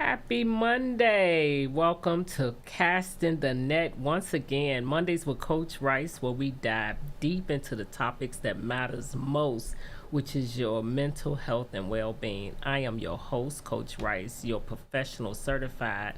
Happy Monday. Welcome to Casting the Net once again. Mondays with Coach Rice, where we dive deep into the topics that matters most, which is your mental health and well-being. I am your host, Coach Rice, your professional certified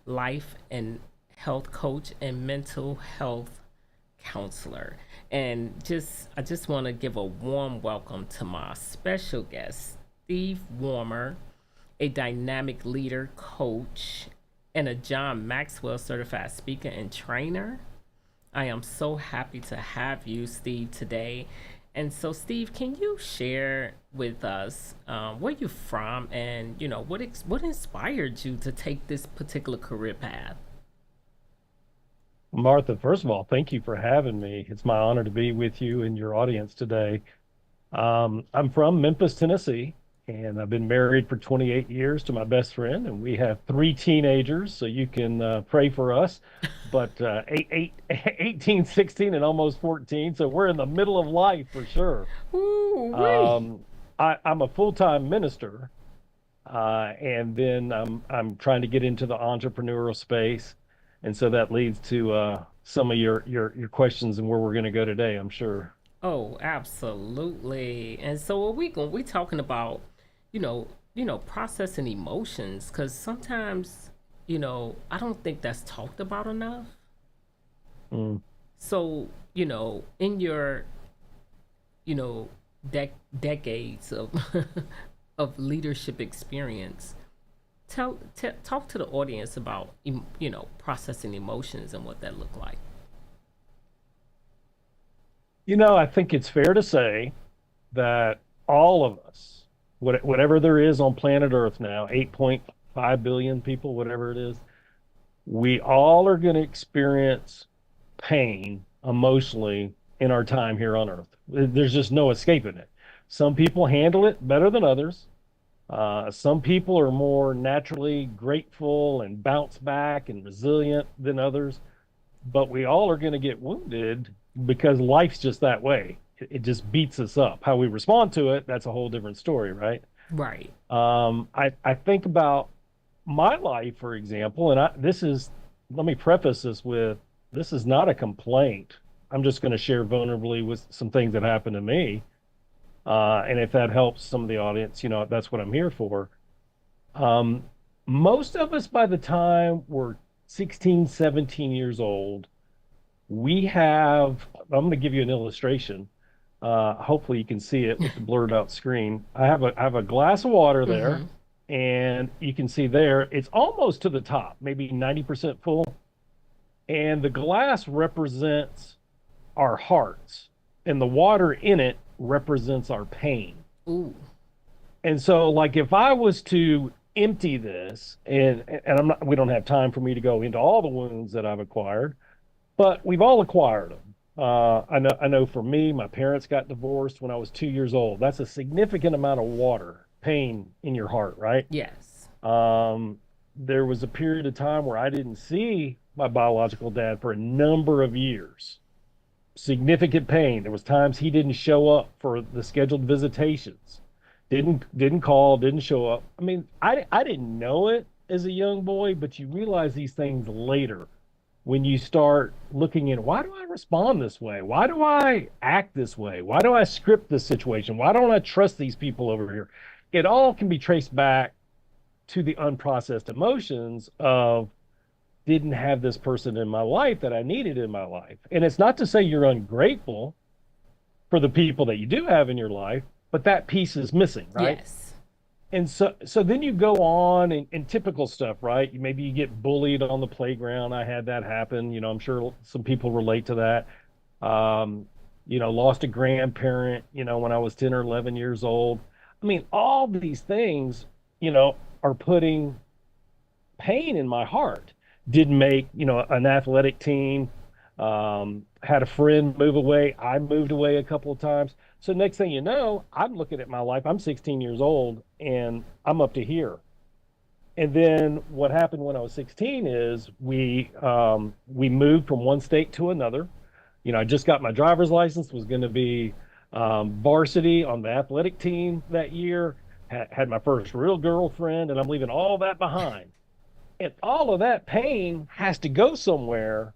life and health coach and mental health counselor. And I just want to give a warm welcome to my special guest, Steve Warmer, a dynamic leader, coach, and a John Maxwell-certified speaker and trainer. I am so happy to have you, Steve, today. And so, Steve, can you share with us where you're from and what inspired you to take this particular career path? Martha, first of all, thank you for having me. It's my honor to be with you and your audience today. I'm from Memphis, Tennessee, and I've been married for 28 years to my best friend, and we have three teenagers, so you can pray for us. But 18, 16, and almost 14, so we're in the middle of life for sure. Ooh, wee. Um, I'm a full-time minister, and then I'm trying to get into the entrepreneurial space, and so that leads to some of your questions and where we're going to go today, I'm sure. Oh, absolutely. And so, what we talking about, processing emotions, because sometimes, I don't think that's talked about enough. Mm. So, in your, you know, decades of of leadership experience, talk to the audience about, processing emotions and what that looked like. I think it's fair to say that all of us, whatever there is on planet Earth now, 8.5 billion people, whatever it is, we all are going to experience pain emotionally in our time here on Earth. There's just no escaping it. Some people handle it better than others. Some people are more naturally grateful and bounce back and resilient than others, but we all are going to get wounded because life's just that way. It just beats us up. How we respond to it, that's a whole different story, right? Right. I think about my life, for example, and let me preface this with this is not a complaint. I'm just going to share vulnerably with some things that happened to me. And if that helps some of the audience, that's what I'm here for. Um, Most of us, by the time we're 16, 17 years old, I'm going to give you an illustration. Hopefully you can see it with the blurred out screen. I have a glass of water there, Mm-hmm. and you can see there it's almost to the top, maybe 90% full. And the glass represents our hearts, and the water in it represents our pain. Ooh. And so, like, if I was to empty this, and we don't have time for me to go into all the wounds that I've acquired, but we've all acquired them. I know for me, my parents got divorced when I was 2 years old. That's a significant amount of water, pain in your heart, right? Yes. Um, there was a period of time where I didn't see my biological dad for a number of years. Significant pain. There was times he didn't show up for the scheduled visitations. Didn't call, didn't show up. I mean, I didn't know it as a young boy, but you realize these things later when you start looking at why do I respond this way? Why do I act this way? Why do I script this situation? Why don't I trust these people over here? It all can be traced back to the unprocessed emotions of didn't have this person in my life that I needed in my life. And it's not to say you're ungrateful for the people that you do have in your life, but that piece is missing, right? Yes. And so then you go on and typical stuff, right? Maybe you get bullied on the playground. I had that happen. I'm sure some people relate to that. Um, Lost a grandparent, when I was 10 or 11 years old. I mean, all these things, are putting pain in my heart. Didn't make, an athletic team. Had a friend move away. I moved away a couple of times. So next thing you know, I'm looking at my life. I'm 16 years old and I'm up to here. And then what happened when I was 16 is we moved from one state to another. I just got my driver's license, was going to be varsity on the athletic team that year. had my first real girlfriend, and I'm leaving all that behind. And all of that pain has to go somewhere.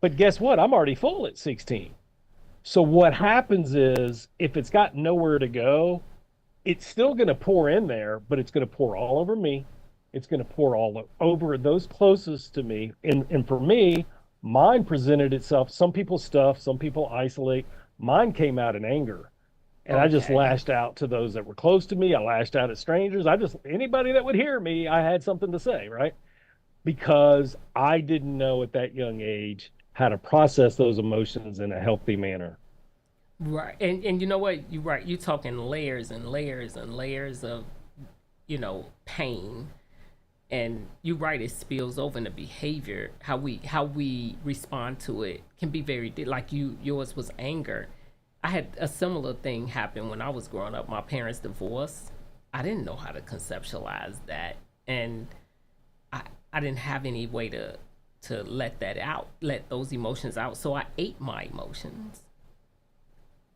But guess what? I'm already full at 16. So what happens is if it's got nowhere to go, it's still going to pour in there, but it's going to pour all over me. It's going to pour all over those closest to me. And for me, mine presented itself. Some people stuff, some people isolate. Mine came out in anger. And I just Okay. lashed out to those that were close to me. I lashed out at strangers. Anybody that would hear me, I had something to say, right? Because I didn't know at that young age how to process those emotions in a healthy manner. Right. And you know what? You're right. You're talking layers and layers and layers of, pain. And you're right, it spills over into behavior. How we respond to it can be like yours was anger. I had a similar thing happen when I was growing up. My parents divorced. I didn't know how to conceptualize that. And I I didn't have any way to let that out, let those emotions out. So I ate my emotions.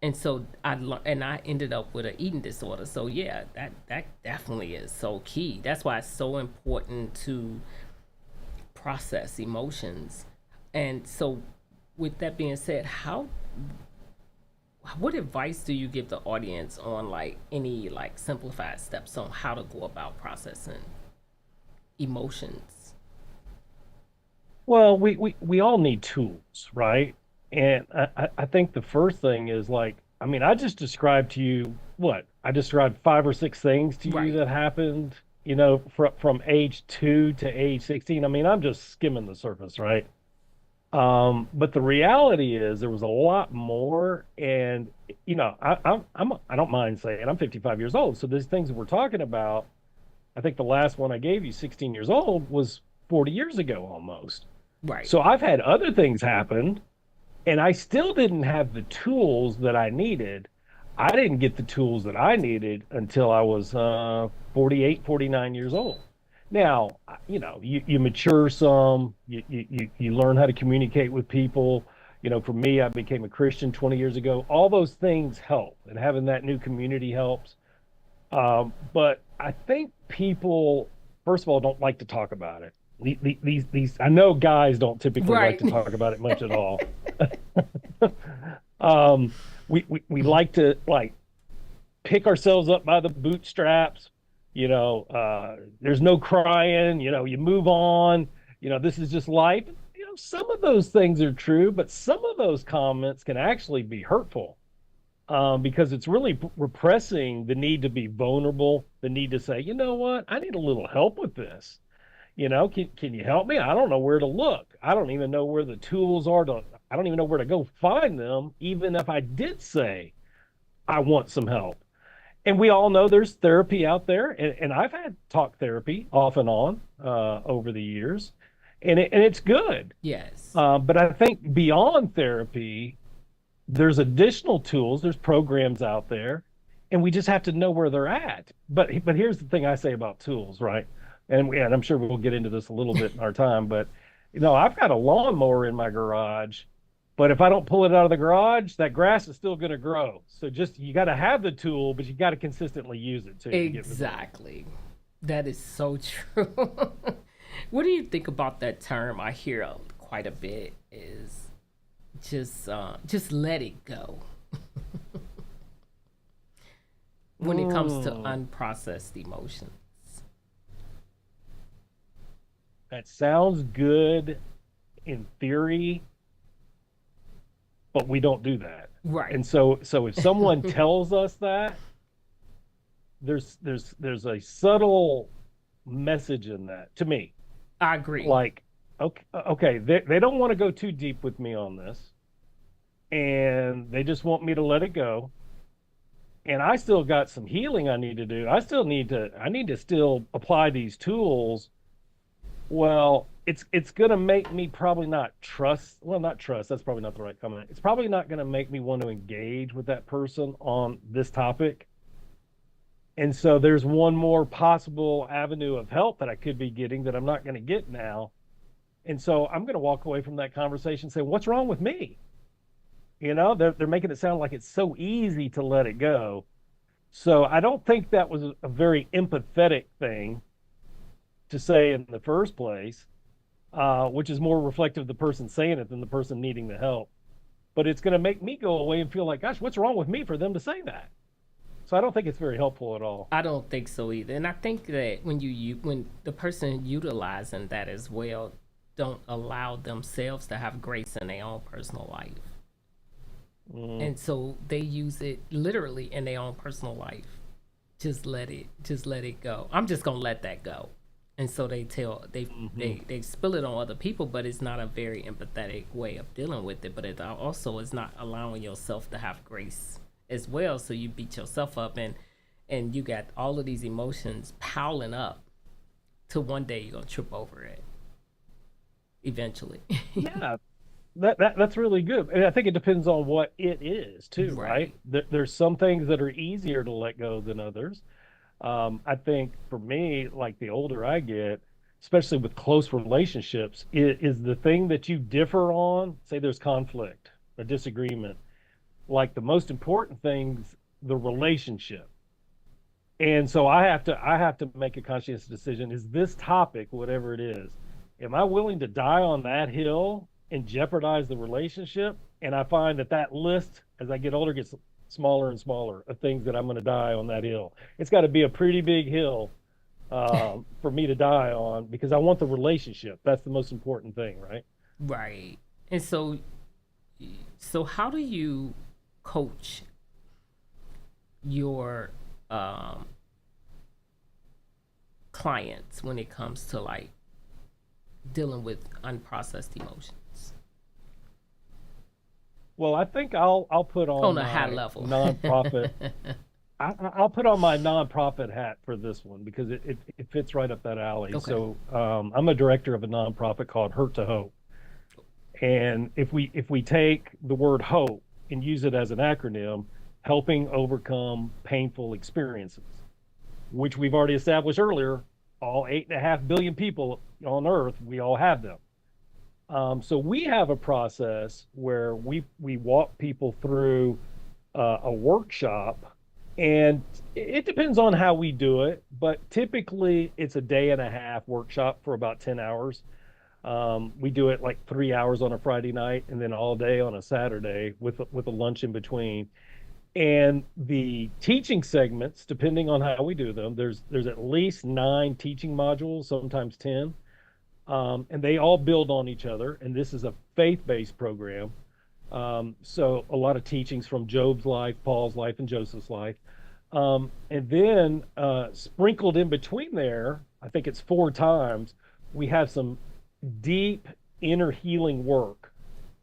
And so I ended up with an eating disorder. So yeah, that definitely is so key. That's why it's so important to process emotions. And so with that being said, how what advice do you give the audience on like any like simplified steps on how to go about processing emotions? Well, we all need tools, right? And I think the first thing is like, I mean, I just described to you what I described five or six things to you Right. that happened, from age 2 to age 16. I mean, I'm just skimming the surface, right? But the reality is there was a lot more. And, I don't mind saying I'm 55 years old. So these things that we're talking about, I think the last one I gave you, 16 years old, was 40 years ago almost. Right. So I've had other things happen, and I still didn't have the tools that I needed. I didn't get the tools that I needed until I was 48, 49 years old. Now, you mature some, you learn how to communicate with people. For me, I became a Christian 20 years ago. All those things help, and having that new community helps. But I think people, first of all, don't like to talk about it. I know guys don't typically like Right. to talk about it much at all. um, we like to like pick ourselves up by the bootstraps. There's no crying. You move on. This is just life. Some of those things are true, but some of those comments can actually be hurtful, because it's really repressing the need to be vulnerable, the need to say, you know what, I need a little help with this. Can you help me? I don't know where to look. I don't even know where the tools are I don't even know where to go find them, even if I did say I want some help. And we all know there's therapy out there, and I've had talk therapy off and on over the years, and it's good. Yes. But I think beyond therapy, there's additional tools, there's programs out there, and we just have to know where they're at. But here's the thing I say about tools, right? And I'm sure we'll get into this a little bit in our time, but I've got a lawnmower in my garage, but if I don't pull it out of the garage, that grass is still going to grow. So just you got to have the tool, but you got to consistently use it too to get results. Exactly. That is so true. What do you think about that term? I hear quite a bit is just let it go when it comes to Mm, unprocessed emotions. that sounds good in theory, but we don't do that. Right. And so if someone tells us that, there's a subtle message in that to me. I agree. Like, okay, they don't want to go too deep with me on this, and they just want me to let it go. And I still got some healing I need to do. I need to still apply these tools. Well, it's gonna make me probably not trust. Well, not trust. That's probably not the right comment. It's probably not gonna make me want to engage with that person on this topic. And so there's one more possible avenue of help that I could be getting that I'm not going to get now. And so I'm going to walk away from that conversation and say, what's wrong with me? They're making it sound like it's so easy to let it go. So I don't think that was a very empathetic thing to say in the first place, which is more reflective of the person saying it than the person needing the help. But it's going to make me go away and feel like, gosh, what's wrong with me for them to say that? So I don't think it's very helpful at all. I don't think so either. And I think that when the person utilizing that as well don't allow themselves to have grace in their own personal life. Mm, And so they use it literally in their own personal life. Just let it go. I'm just gonna let that go. And so hmm they spill it on other people, but it's not a very empathetic way of dealing with it. But it also is not allowing yourself to have grace as well. So you beat yourself up, and you got all of these emotions piling up till one day you're gonna trip over it eventually. Yeah, that's really good. And I think it depends on what it is too, right? Right. There's some things that are easier to let go than others. I think for me, like the older I get, especially with close relationships, is the thing that you differ on, say there's conflict, a disagreement, like the most important things, the relationship. And so I have to make a conscious decision. Is this topic, whatever it is, am I willing to die on that hill and jeopardize the relationship? And I find that that list, as I get older, gets smaller and smaller of things that I'm going to die on that hill. It's got to be a pretty big hill for me to die on because I want the relationship. That's the most important thing, right? Right. And so how do you coach your um, clients when it comes to like dealing with unprocessed emotions Well, I think I'll put on on a high my level? nonprofit. I'll put on my nonprofit hat for this one because it fits right up that alley. Okay. So I'm a director of a nonprofit called Hurt to Hope, and if we take the word hope and use it as an acronym, helping overcome painful experiences, which we've already established earlier, all 8.5 billion people on Earth, we all have them. So we have a process where we walk people through a workshop, and it depends on how we do it, but typically it's a day and a half workshop for about 10 hours. We do it like 3 hours on a Friday night and then all day on a Saturday with a lunch in between. And the teaching segments, depending on how we do them, there's at least 9 teaching modules, sometimes 10, and they all build on each other. And this is a faith-based program, so a lot of teachings from Job's life, Paul's life, and Joseph's life. And then sprinkled in between there, I think it's 4 times, we have some deep inner healing work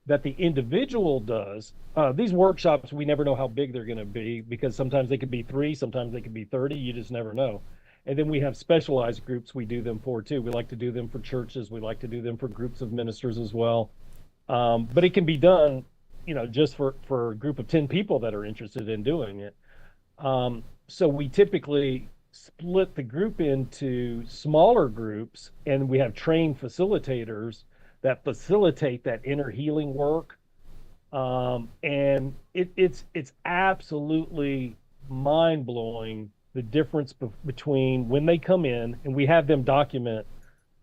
that the individual does. These workshops, we never know how big they're going to be because sometimes they could be 3, sometimes they could be 30. You just never know. And then we have specialized groups we do them for too. We like to do them for churches. We like to do them for groups of ministers as well. But it can be done, just for a group of 10 people that are interested in doing it. So we typically split the group into smaller groups, and we have trained facilitators that facilitate that inner healing work. And it's absolutely mind blowing the difference between when they come in, and we have them document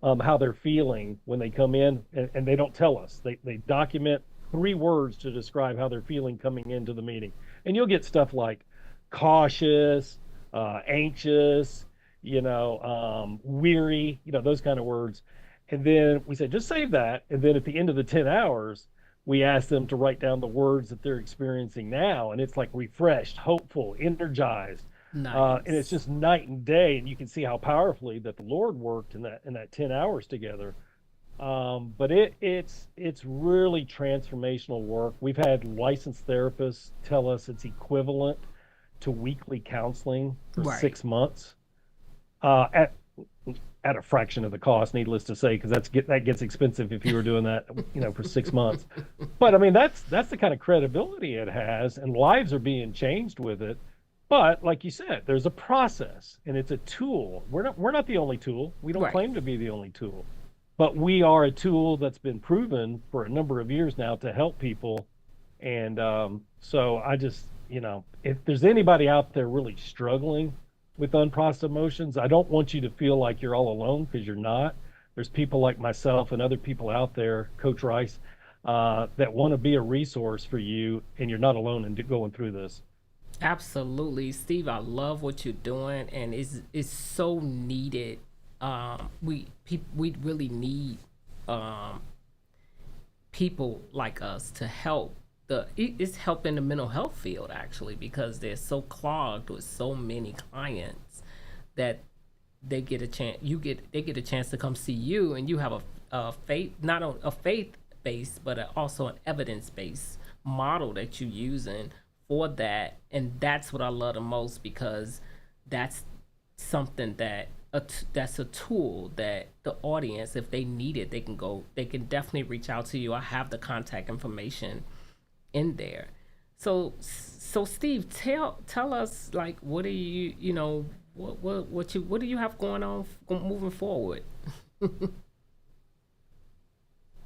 how they're feeling when they come in, and they don't tell us. They document 3 words to describe how they're feeling coming into the meeting, and you'll get stuff like cautious, anxious, weary, those kind of words. And then we say, just save that. And then at the end of the 10 hours, we ask them to write down the words that they're experiencing now. And it's like refreshed, hopeful, energized. And it's Nice. just night and day. And you can see how powerfully that the Lord worked in that 10 hours together. But it's really transformational work. We've had licensed therapists tell us it's equivalent to weekly counseling for Right. 6 months, at a fraction of the cost, needless to say, because that gets expensive if you were doing that, for 6 months. But I mean, that's the kind of credibility it has, and lives are being changed with it. But like you said, there's a process, and it's a tool. We're not the only tool. We don't Right. claim to be the only tool, but we are a tool that's been proven for a number of years now to help people. And so if there's anybody out there really struggling with unprocessed emotions, I don't want you to feel like you're all alone, because you're not. There's people like myself and other people out there, Coach Rice, that want to be a resource for you, and you're not alone in going through this. Absolutely, Steve. I love what you're doing, and it's so needed. We really need um, people like us to help. It's helping the mental health field actually, because they're so clogged with so many clients that they get a chance. They get a chance to come see you, and you have a faith, not a faith based, but also an evidence based model that you're using for that. And that's what I love the most, because that's something that's a tool that the audience, if they need it, they can definitely reach out to you. I have the contact information in there. So Steve, tell us, like, what do you know what do you have going on moving forward?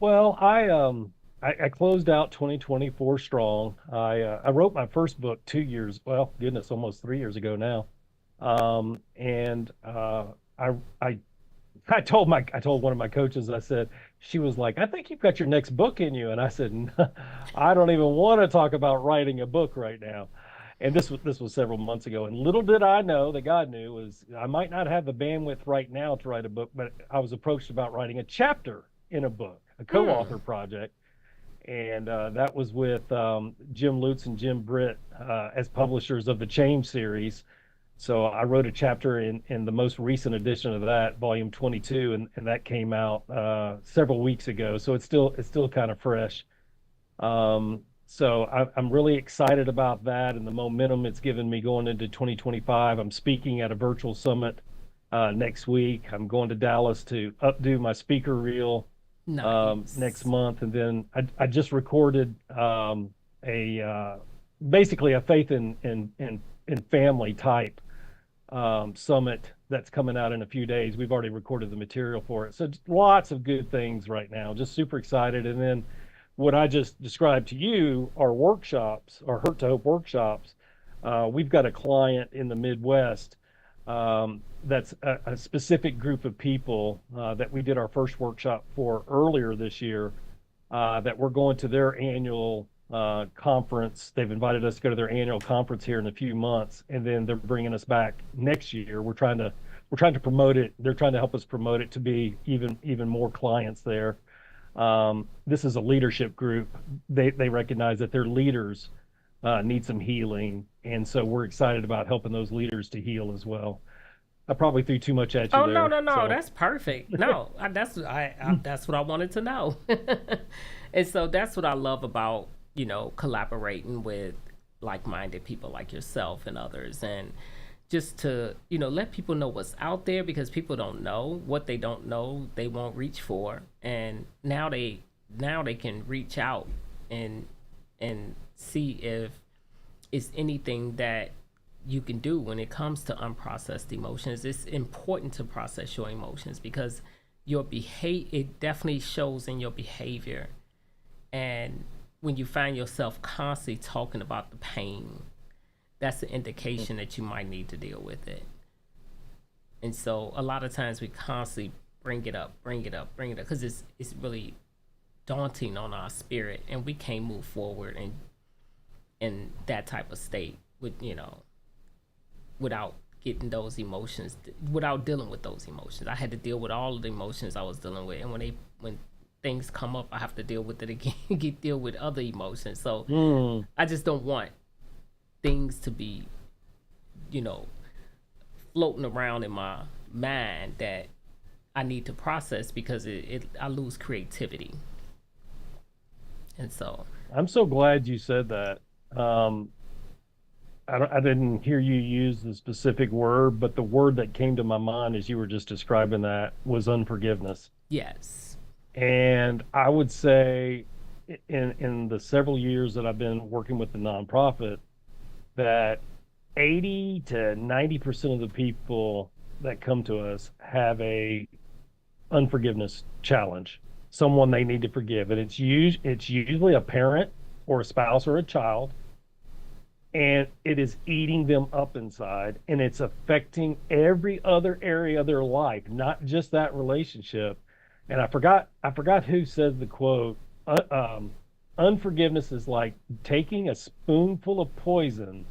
Well, I closed out 2024 strong. I wrote my first book 2 years, well, goodness, almost 3 years ago now. And I I I told one of my coaches, I said, she was like, I think you've got your next book in you. And I said, "No, I don't even want to talk about writing a book right now." And this was several months ago. And little did I know, that God knew, was I might not have the bandwidth right now to write a book, but I was approached about writing a chapter in a book, a Hmm. co-author project. And that was with Jim Lutz and Jim Britt, as publishers of the Change series. So I wrote a chapter in the most recent edition of that, volume 22, and that came out several weeks ago. So it's still kind of fresh. So I'm really excited about that and the momentum it's given me going into 2025. I'm speaking at a virtual summit next week. I'm going to Dallas to updo my speaker reel next Nice. month, and then I just recorded a basically a faith in family type summit that's coming out in a few days. We've already recorded the material for it. So lots of good things right now. Just super excited. And then what I just described to you are workshops, or Hurt to Hope workshops. We've got a client in the Midwest, that's a specific group of people that we did our first workshop for earlier this year, that we're going to their annual conference. They've invited us to go to their annual conference here in a few months, and then they're bringing us back next year. We're trying to promote it. They're trying to help us promote it to be even more clients there. This is a leadership group. They recognize that their leaders need some healing, and so we're excited about helping those leaders to heal as well. I probably threw too much at you Oh, no, there. no, no, So that's perfect. No, that's what I wanted to know. And so that's what I love about, collaborating with like-minded people like yourself and others, and just to, let people know what's out there, because people don't know what they don't know, they won't reach for. And now they can reach out and see if it's anything that you can do when it comes to unprocessed emotions. It's important to process your emotions, because your behavior, it definitely shows in your behavior. And when you find yourself constantly talking about the pain, that's an indication that you might need to deal with it. And so a lot of times we constantly bring it up, bring it up, bring it up, because it's really daunting on our spirit, and we can't move forward in that type of state with, without getting those emotions, without dealing with those emotions. I had to deal with all of the emotions I was dealing with, and when things come up, I have to deal with it again, deal with other emotions. So mm, I just don't want things to be, you know, floating around in my mind that I need to process, because I lose creativity. And so, I'm so glad you said that. Um, I didn't hear you use the specific word, but the word that came to my mind as you were just describing that was unforgiveness. yes. And I would say, in the several years that I've been working with the nonprofit, that 80 to 90% of the people that come to us have a unforgiveness challenge, someone they need to forgive. And it's usually a parent or a spouse or a child, and it is eating them up inside, and it's affecting every other area of their life, not just that relationship. And I forgot who said the quote. Unforgiveness is like taking a spoonful of poison,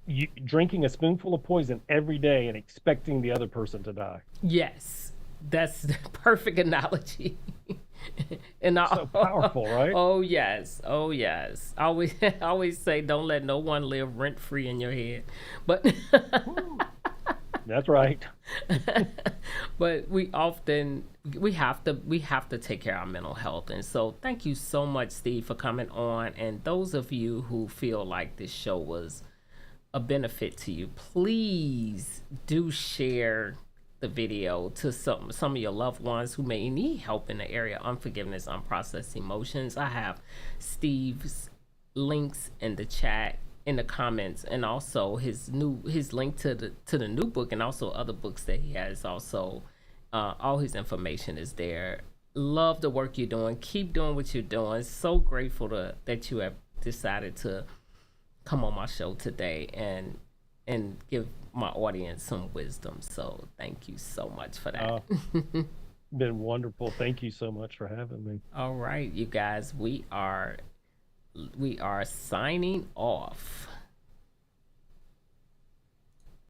you drinking a spoonful of poison every day and expecting the other person to die. Yes, that's the perfect analogy. And So powerful, right? oh yes, oh yes. I always I always say, don't let no one live rent free in your head. But That's right. but we have to take care of our mental health. And so thank you so much, Steve, for coming on. And those of you who feel like this show was a benefit to you, please do share the video to some of your loved ones who may need help in the area of unforgiveness, unprocessed emotions. I have Steve's links in the chat, in the comments, and also his link to the new book, and also other books that he has. Also, all his information is there. Love the work you're doing. Keep doing what you're doing. So grateful that you have decided to come on my show today and give my audience some wisdom. So thank you so much for that. Been wonderful. Thank you so much for having me. All right, you guys, we are signing off.